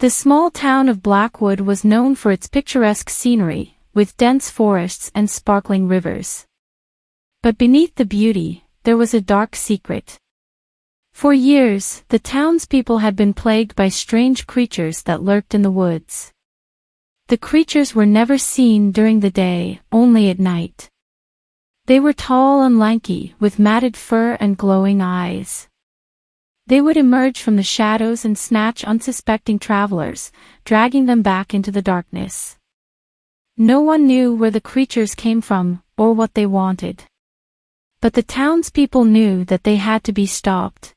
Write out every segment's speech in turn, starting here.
The small town of Blackwood was known for its picturesque scenery, with dense forests and sparkling rivers. But beneath the beauty, there was a dark secret. For years, the townspeople had been plagued by strange creatures that lurked in the woods. The creatures were never seen during the day, only at night. They were tall and lanky, with matted fur and glowing eyes. They would emerge from the shadows and snatch unsuspecting travelers, dragging them back into the darkness. No one knew where the creatures came from, or what they wanted. But the townspeople knew that they had to be stopped.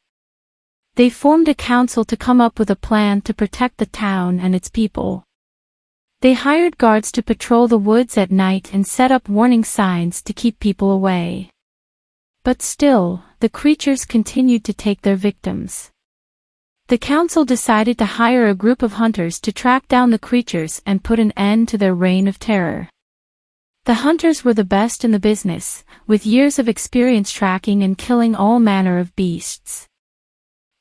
They formed a council to come up with a plan to protect the town and its people. They hired guards to patrol the woods at night and set up warning signs to keep people away. But still, the creatures continued to take their victims. The council decided to hire a group of hunters to track down the creatures and put an end to their reign of terror. The hunters were the best in the business, with years of experience tracking and killing all manner of beasts.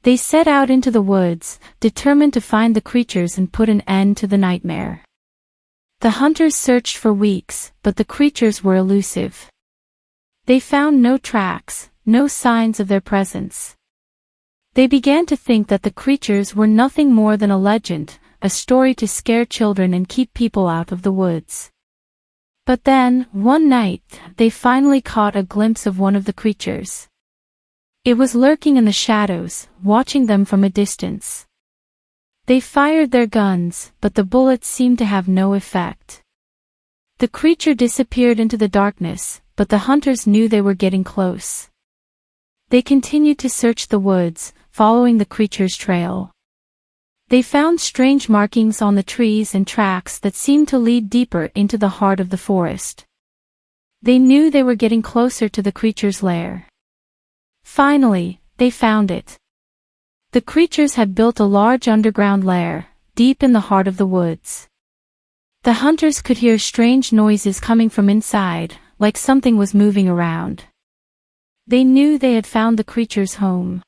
They set out into the woods, determined to find the creatures and put an end to the nightmare. The hunters searched for weeks, but the creatures were elusive. They found no tracks, no signs of their presence. They began to think that the creatures were nothing more than a legend, a story to scare children and keep people out of the woods. But then, one night, they finally caught a glimpse of one of the creatures. It was lurking in the shadows, watching them from a distance. They fired their guns, but the bullets seemed to have no effect. The creature disappeared into the darkness, but the hunters knew they were getting close. They continued to search the woods, following the creature's trail. They found strange markings on the trees and tracks that seemed to lead deeper into the heart of the forest. They knew they were getting closer to the creature's lair. Finally, they found it. The creatures had built a large underground lair, deep in the heart of the woods. The hunters could hear strange noises coming from inside, like something was moving around. They knew they had found the creature's home.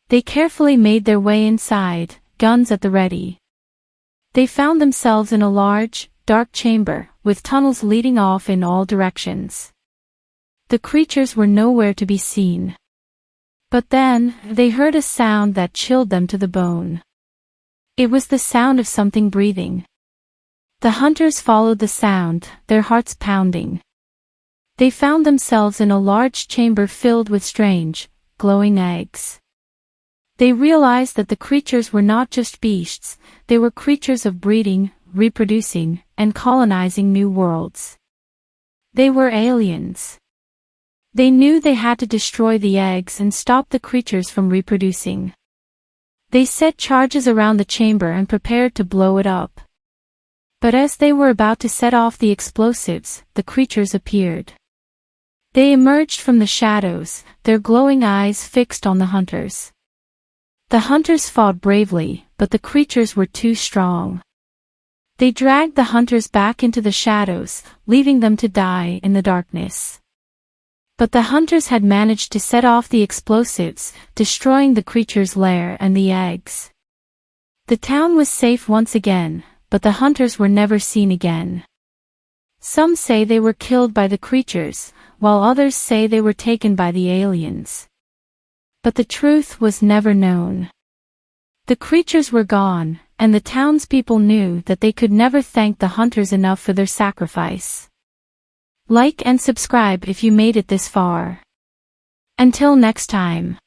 They carefully made their way inside, guns at the ready. They found themselves in a large, dark chamber, with tunnels leading off in all directions. The creatures were nowhere to be seen. But then, they heard a sound that chilled them to the bone. It was the sound of something breathing. The hunters followed the sound, their hearts pounding. They found themselves in a large chamber filled with strange, glowing eggs. They realized that the creatures were not just beasts, they were creatures of breeding, reproducing, and colonizing new worlds. They were aliens. They knew they had to destroy the eggs and stop the creatures from reproducing. They set charges around the chamber and prepared to blow it up. But as they were about to set off the explosives, the creatures appeared. They emerged from the shadows, their glowing eyes fixed on the hunters. The hunters fought bravely, but the creatures were too strong. They dragged the hunters back into the shadows, leaving them to die in the darkness. But the hunters had managed to set off the explosives, destroying the creature's lair and the eggs. The town was safe once again, but the hunters were never seen again. Some say they were killed by the creatures, while others say they were taken by the aliens. But the truth was never known. The creatures were gone, and the townspeople knew that they could never thank the hunters enough for their sacrifice. Like and subscribe if you made it this far. Until next time.